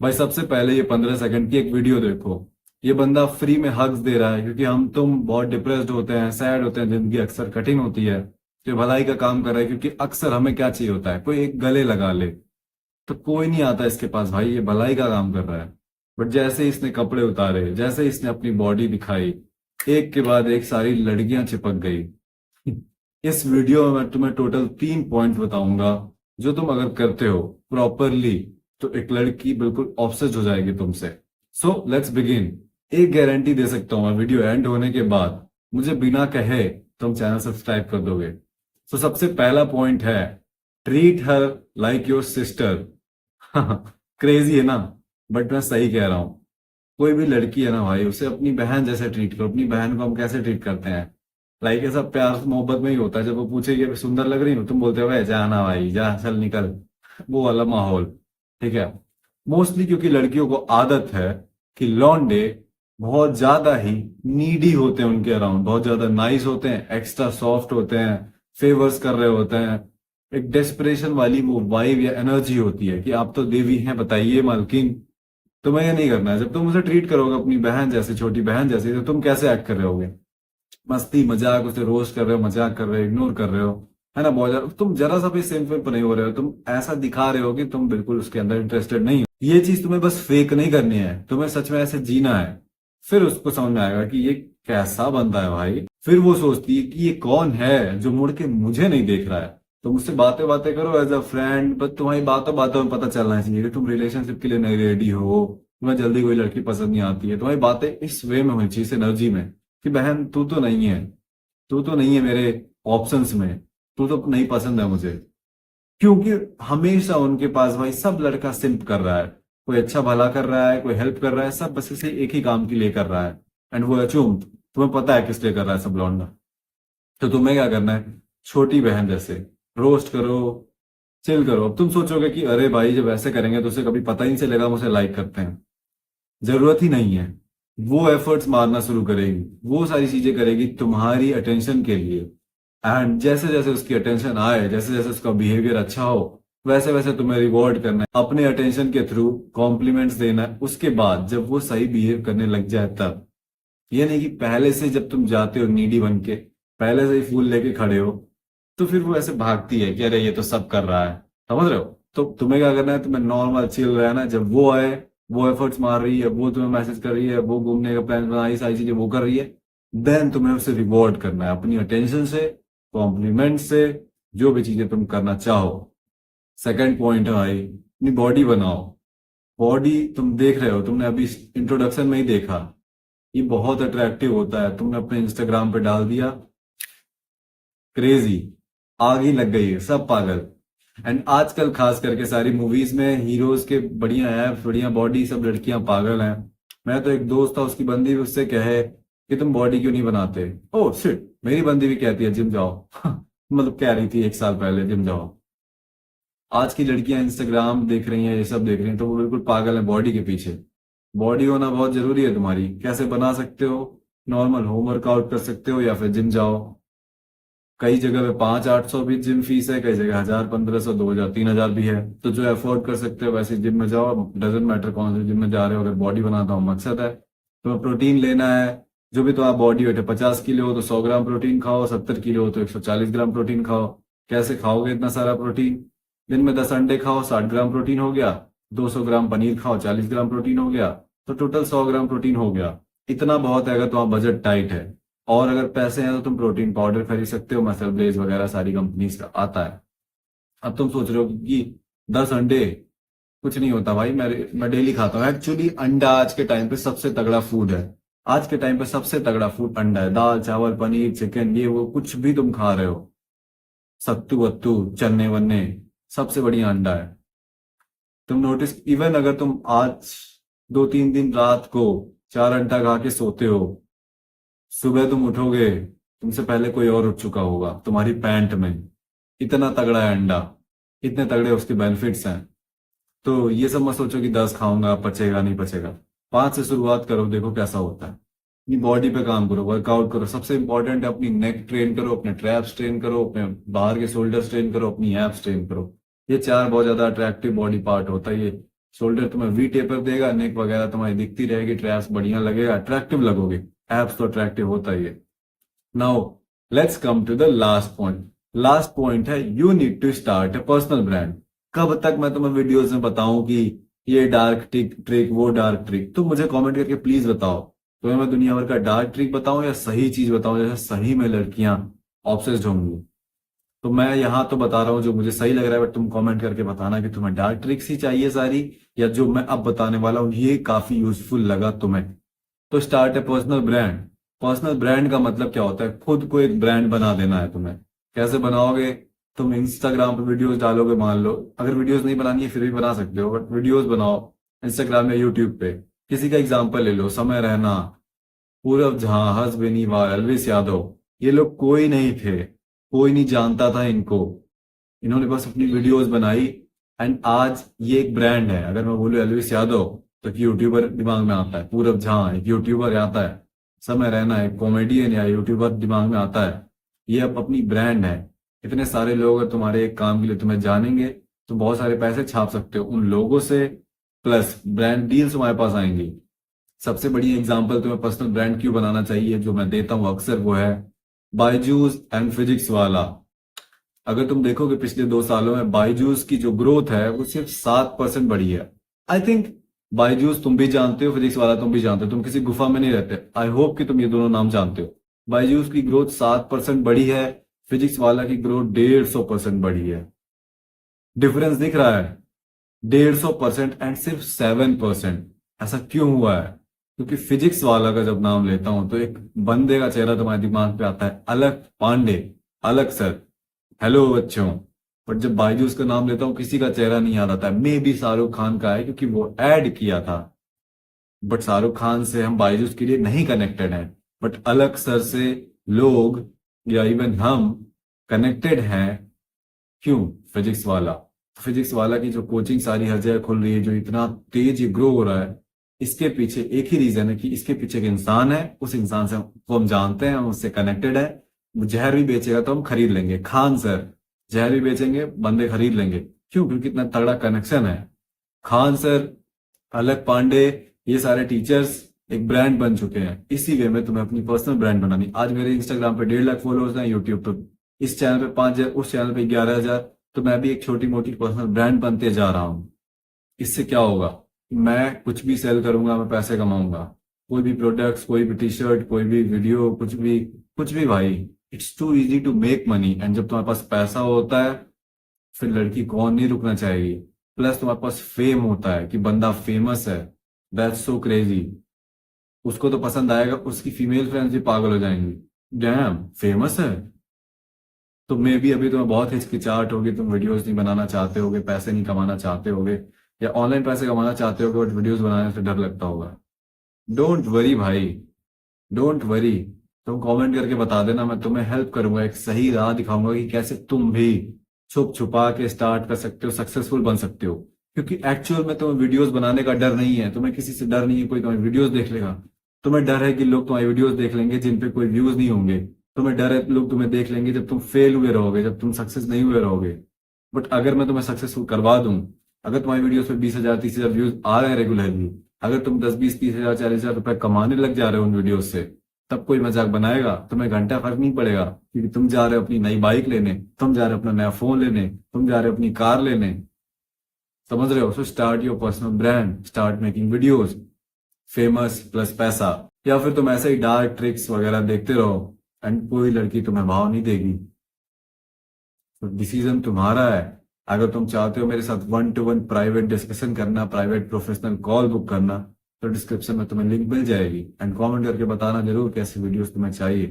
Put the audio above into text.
भाई सबसे पहले ये 15 सेकंड की एक वीडियो देखो। ये बंदा फ्री में हग्स दे रहा है, क्योंकि हम तुम बहुत डिप्रेस्ड होते हैं, सैड होते हैं, जिंदगी अक्सर कठिन होती है। तो ये भलाई का काम कर रहा है, क्योंकि अक्सर हमें क्या चाहिए होता है, कोई एक गले लगा ले। तो कोई नहीं आता इसके पास भाई, ये भलाई का काम कर रहा है। बट जैसे ही इसने कपड़े उतारे, जैसे ही इसने अपनी बॉडी दिखाई, एक के बाद एक सारी लड़कियां चिपक गई। इस वीडियो में मैं तुम्हें टोटल 3 पॉइंट बताऊंगा, जो तुम अगर करते हो प्रॉपरली, तो एक लड़की बिल्कुल ऑब्सेस्ड हो जाएगी तुमसे। So let's begin. एक गारंटी दे सकता हूं मैं, वीडियो एंड होने के बाद मुझे बिना कहे तुम चैनल सब्सक्राइब कर दोगे। सो सबसे पहला पॉइंट है, treat her like your sister. Crazy है ना, बट मैं सही कह रहा हूं। कोई भी लड़की है ना भाई, उसे अपनी बहन जैसे ट्रीट करो। अपनी बहन को हम कैसे ट्रीट करते हैं? लाइक ऐसा प्यार मोहब्बत में ही होता है। जब वो पूछेगी अभी सुंदर लग रही हो, तुम बोलते हो भाई जा ना भाई जा, चल निकल। वो वाला माहौल। ठीक है। मोस्टली क्योंकि लड़कियों को आदत है कि लौंडे बहुत ज्यादा ही नीडी होते हैं, उनके अराउंड बहुत ज्यादा नाइस होते हैं, एक्स्ट्रा सॉफ्ट होते हैं, फेवर्स कर रहे होते हैं। एक डेस्परेशन वाली वो वाइब या एनर्जी होती है कि आप तो देवी हैं, बताइए मालकिन। तुम्हें ये नहीं करना है। जब तुम उसे ट्रीट करोगे अपनी बहन जैसे, छोटी बहन जैसे, तो तुम कैसे एक्ट कर रहे होगे? मस्ती मजाक, उसे रोस्ट कर रहे हो, मजाक कर रहे हो, इग्नोर कर रहे हो, है ना? बहुत ज्यादा तुम जरा सा भी सिंपल नहीं हो रहे हो। तुम ऐसा दिखा रहे हो कि तुम बिल्कुल उसके अंदर इंटरेस्टेड नहीं हो। ये चीज तुम्हें बस फेक नहीं करनी है, तुम्हें सच में ऐसे जीना है। फिर उसको समझ में आएगा कि ये कैसा बंदा है भाई। फिर वो सोचती है कि ये कौन है जो मुड़ के मुझे नहीं देख रहा है। तुम उससे बातें बातें करो एज अ फ्रेंड, बट तुम्हारी बातों बातों में पता चलना चाहिए कि तुम रिलेशनशिप के लिए नहीं रेडी हो। तुम्हें जल्दी कोई लड़की पसंद नहीं आती है। तुम्हारी बातें इस वे में होनी चाहिए, इस एनर्जी में, कि बहन तू तो नहीं है, तू तो नहीं है मेरे ऑप्शंस में, तू तो नहीं पसंद है मुझे। क्योंकि हमेशा उनके पास भाई सब लड़का सिंप कर रहा है। कोई अच्छा भला कर रहा है, कोई हेल्प कर रहा है, सब बस इसे एक ही काम के लिए कर रहा है। एंड वो अचूम, तुम्हें पता है किस लिए कर रहा है सब लौंडा। तो तुम्हें क्या करना है? छोटी बहन जैसे रोस्ट करो, चिल करो। अब तुम सोचोगे कि अरे भाई जब ऐसे करेंगे तो उसे कभी पता ही नहीं चलेगा हम उसे लाइक करते हैं। जरूरत ही नहीं है। वो एफर्ट्स मारना शुरू करेगी, वो सारी चीजें करेगी तुम्हारी अटेंशन के लिए। एंड जैसे जैसे उसकी अटेंशन आए, जैसे जैसे उसका बिहेवियर अच्छा हो, वैसे वैसे तुम्हें रिवॉर्ड करना है अपने अटेंशन के थ्रू, कॉम्प्लीमेंट्स देना है। उसके बाद जब वो सही बिहेव करने लग जाए तब। ये नहीं कि पहले से जब तुम जाते हो नीडी बन के, पहले से ही फूल लेके खड़े हो, तो फिर वो ऐसे भागती है कि अरे ये तो सब कर रहा है। समझ रहे हो? तो तुम्हें क्या करना है? तुम्हें नॉर्मल चिल रहना है। जब वो आए, वो एफर्ट्स मार रही है, वो तुम्हें मैसेज कर रही है, वो घूमने का प्लान बना रही, सारी चीजें वो कर रही है, देन तुम्हें उसे रिवॉर्ड करना है अपनी अटेंशन से, कॉम्प्लीमेंट से, जो भी चीजें तुम करना चाहो। सेकंड पॉइंट है भाई, अपनी बॉडी बनाओ। बॉडी तुम देख रहे हो, तुमने अभी इंट्रोडक्शन में ही देखा, ये बहुत अट्रैक्टिव होता है। तुमने अपने इंस्टाग्राम पे डाल दिया, क्रेजी, आग ही लग गई है, सब पागल। एंड आजकल खास करके सारी मूवीज में हीरोज के बढ़िया एब्स, बढ़िया बॉडी, सब लड़कियां पागल हैं। मैं तो एक दोस्त था, उसकी बंदी भी उससे कहे कि तुम बॉडी क्यों नहीं बनाते। ओह शिट, मेरी बंदी भी कहती है जिम जाओ। मतलब कह रही थी 1 साल पहले जिम जाओ। आज की लड़कियां इंस्टाग्राम देख रही हैं, ये सब देख रही हैं, तो वो बिल्कुल पागल है बॉडी के पीछे। बॉडी होना बहुत जरूरी है तुम्हारी। कैसे बना सकते हो? नॉर्मल होम वर्कआउट कर सकते हो, या फिर जिम जाओ। कई जगह पे 500-800 भी जिम फीस है, कई जगह 1000, 1500, 2000, 3000 भी है। तो जो अफोर्ड कर सकते हो वैसे जिम में जाओ। डजेंट मैटर कौन से जिम में जा रहे हो, अगर बॉडी बनाता हूँ मकसद है। तुम्हें प्रोटीन लेना है, जो भी तुम्हारा बॉडी वेट है, 50 किलो हो तो 100 ग्राम प्रोटीन खाओ, 70 किलो हो तो 140 ग्राम प्रोटीन खाओ। कैसे खाओगे इतना सारा प्रोटीन? दिन में 10 अंडे खाओ, 60 ग्राम प्रोटीन हो गया। 200 ग्राम पनीर खाओ, 40 ग्राम प्रोटीन हो गया। तो टोटल 100 ग्राम प्रोटीन हो गया। इतना बहुत है अगर तुम्हारा बजट टाइट है। और अगर पैसे हैं तो तुम प्रोटीन पाउडर खरीद सकते हो, मसल ब्लेज वगैरह सारी कंपनीज का आता है। अब तुम सोच रहे हो कि 10 अंडे कुछ नहीं होता भाई, मैं डेली खाता हूँ। एक्चुअली अंडा आज के टाइम पे सबसे तगड़ा फूड है। आज के टाइम पे सबसे तगड़ा फूड अंडा है। दाल चावल पनीर चिकन ये वो कुछ भी तुम खा रहे हो, सत्तू वत्तू चने वन्ने, सबसे बढ़िया अंडा है। तुम नोटिस, इवन अगर तुम आज 2-3 दिन रात को 4 अंडा खा के सोते हो, सुबह तुम उठोगे, तुमसे पहले कोई और उठ चुका होगा तुम्हारी पैंट में। इतना तगड़ा है अंडा, इतने तगड़े उसके बेनिफिट्स हैं। तो ये सब मत सोचो कि 10 खाऊंगा पचेगा नहीं पचेगा। 5 से शुरुआत करो, देखो कैसा होता है। अपनी बॉडी पे काम करो, वर्कआउट करो। सबसे इंपॉर्टेंट है अपनी नेक ट्रेन करो, अपने ट्रैप्स ट्रेन करो, अपने बाहर के शोल्डर्स ट्रेन करो, अपनी एब्स ट्रेन करो। ये 4 बहुत ज्यादा अट्रैक्टिव बॉडी पार्ट होता है ये। शोल्डर तुम्हें वी टेपर देगा, नेक वगैरह तुम्हारी दिखती रहेगी, ट्रैप्स बढ़िया लगेगा, अट्रैक्टिव लगोगे। एब्स तो अट्रैक्टिव होता ही है। Now let's come to the last point. Last point है you need to start a personal brand. कब तक मैं तुम्हें वीडियोस में बताऊं कि ये डार्क ट्रिक वो डार्क ट्रिक? तुम मुझे कमेंट करके प्लीज बताओ, तुम्हें मैं दुनिया भर का डार्क ट्रिक बताऊं या सही चीज बताऊं जैसे सही में लड़कियां ऑब्सेस्ड होंगी? तो मैं यहाँ तो बता रहा हूँ जो मुझे सही लग रहा है, बट तुम कमेंट करके बताना कि तुम्हें डार्क ट्रिक्स ही चाहिए सारी, या जो मैं अब बताने वाला हूँ ये काफी यूजफुल लगा तुम्हें। तो start a personal brand. Personal brand का मतलब क्या होता है? खुद को एक ब्रांड बना देना है तुम्हें। कैसे बनाओगे? तुम इंस्टाग्राम पे वीडियोस डालोगे, मान लो, अगर वीडियोस नहीं बनानी है फिर भी बना सकते हो, बट वीडियोस बनाओ इंस्टाग्राम या यूट्यूब पे। किसी का एग्जाम्पल ले लो, समय रैना, पूरब झा, हर्ष बेनीवाल, अलविश यादव, ये लोग कोई नहीं थे, कोई नहीं जानता था इनको, इन्होंने बस अपनी वीडियोस बनाई एंड आज ये एक ब्रांड है। अगर मैं बोलूँ अलविश यादव तो एक यूट्यूबर दिमाग में आता है, पूरब झा एक यूट्यूबर आता है, समय रैना एक कॉमेडियन या यूट्यूबर दिमाग में आता है। ये अब अपनी ब्रांड है। इतने सारे लोग अगर तुम्हारे एक काम के लिए तुम्हें जानेंगे तो बहुत सारे पैसे छाप सकते हो उन लोगों से, प्लस ब्रांड डील्स तुम्हारे पास आएंगी। सबसे बड़ी एग्जांपल तुम्हें पर्सनल ब्रांड क्यों बनाना चाहिए जो मैं देता हूं अक्सर, वो है बायजूस एंड फिजिक्स वाला। अगर तुम देखोगे पिछले 2 सालों में बायजूस की जो ग्रोथ है वो सिर्फ 7% बढ़ी है। आई थिंक बायजूस तुम भी जानते हो, फिजिक्स वाला तुम भी जानते हो, तुम किसी गुफा में नहीं रहते। आई होप कि तुम ये दोनों नाम जानते हो। बायजूस की ग्रोथ 7% बढ़ी है, फिजिक्स वाला की ग्रोथ 150% बढ़ी है। डिफरेंस दिख रहा है? 150% एंड सिर्फ 7%। ऐसा क्यों हुआ है? क्योंकि फिजिक्स वाला का जब नाम लेता हूं तो एक बंदे का चेहरा तुम्हारे दिमाग पे आता है, अलग पांडे, अलग सर, हेलो बच्चों। बट जब बायजूस का नाम लेता हूं किसी का चेहरा नहीं याद आता है। मे बी शाहरुख खान का है क्योंकि वो ऐड किया था, बट शाहरुख खान से हम बायजूस के लिए नहीं कनेक्टेड हैं, बट अलग सर से लोग या इवन हम कनेक्टेड हैं। क्यों? फिजिक्स वाला। फिजिक्स वाला की जो कोचिंग सारी हर जगह खुल रही है, जो इतना तेज ग्रो हो रहा है, इसके पीछे एक ही रीजन है कि इसके पीछे एक इंसान है, उस इंसान से को हम जानते हैं, हम उससे कनेक्टेड है। वो जहर भी बेचेगा तो हम खरीद लेंगे। खान सर जहर भी बेचेंगे, बंदे खरीद लेंगे। क्यों? क्योंकि इतना तगड़ा कनेक्शन है। खान सर, अलग पांडे, ये सारे टीचर्स एक ब्रांड बन चुके हैं। इसी वे में तुम्हें अपनी पर्सनल ब्रांड बनानी। आज मेरे इंस्टाग्राम पे 1.5 लाख फॉलोअर्स हैं, यूट्यूब पे इस चैनल पे 5,000, उस चैनल पे 11,000। तो मैं भी एक छोटी मोटी पर्सनल ब्रांड बनते जा रहा हूं। इससे क्या होगा? मैं कुछ भी सेल करूंगा, मैं पैसे कमाऊंगा। कोई भी प्रोडक्ट्स, कोई भी टी शर्ट, कोई भी वीडियो, कुछ भी भाई, it's too easy to make money. And जब तुम्हारे पास पैसा होता है फिर लड़की कौन नहीं रुकना चाहेगी। प्लस तुम्हारे पास फेम होता है कि बंदा फेमस है, दैट्स सो क्रेजी। उसको तो पसंद आएगा, उसकी फीमेल फ्रेंड्स भी पागल हो जाएंगी, डैम फेमस है। तो मे भी अभी तुम्हें बहुत हिचकिचाहट होगी, तुम वीडियोस नहीं बनाना चाहते होगे, पैसे नहीं कमाना चाहते होगे, या ऑनलाइन पैसे कमाना चाहते होगे बट वीडियोस बनाने से डर लगता होगा। डोंट वरी भाई, डोंट वरी। तुम कमेंट करके बता देना, मैं तुम्हें हेल्प करूंगा, एक सही राह दिखाऊंगा कि कैसे तुम भी छुप छुपा के स्टार्ट कर सकते हो, सक्सेसफुल बन सकते हो। क्योंकि एक्चुअल में तुम्हें वीडियोस बनाने का डर नहीं है, तुम्हें किसी से डर नहीं है कोई तुम्हारी वीडियोस देख लेगा। तुम्हें डर है कि लोग तुम्हारी वीडियोस देख लेंगे जिन पे कोई व्यूज नहीं होंगे। तुम्हें डर है लोग तुम्हें देख लेंगे जब तुम फेल हुए रहोगे, जब तुम सक्सेस नहीं हुए रहोगे। बट अगर मैं तुम्हें सक्सेसफुल करवा दूं, अगर तुम्हारी वीडियोस पे 20,000 30,000 व्यूज आ रहे हैं रेगुलरली, अगर तुम 10 20 30,000 40,000 रुपए कमाने लग जा रहे हो उन वीडियोस से, तब कोई मजाक बनाएगा? तुम्हें घंटा फर्क नहीं पड़ेगा, क्योंकि तुम जा रहे हो अपनी नई बाइक लेने, तुम जा रहे हो अपना नया फोन लेने, तुम जा रहे हो अपनी कार लेने। समझ रहे हो? So start your personal brand, start making videos, famous plus पैसा। या फिर तुम ऐसे ही डार्क ट्रिक्स वगैरह देखते रहो एंड कोई लड़की तुम्हें भाव नहीं देगी। तो डिसीजन तुम्हारा है। अगर तुम चाहते हो मेरे साथ 1-to-1 प्राइवेट डिस्कशन करना, प्राइवेट प्रोफेशनल कॉल बुक करना, तो डिस्क्रिप्शन में तुम्हें लिंक मिल जाएगी। एंड कमेंट करके बताना जरूर कैसी वीडियोस तुम्हें चाहिए।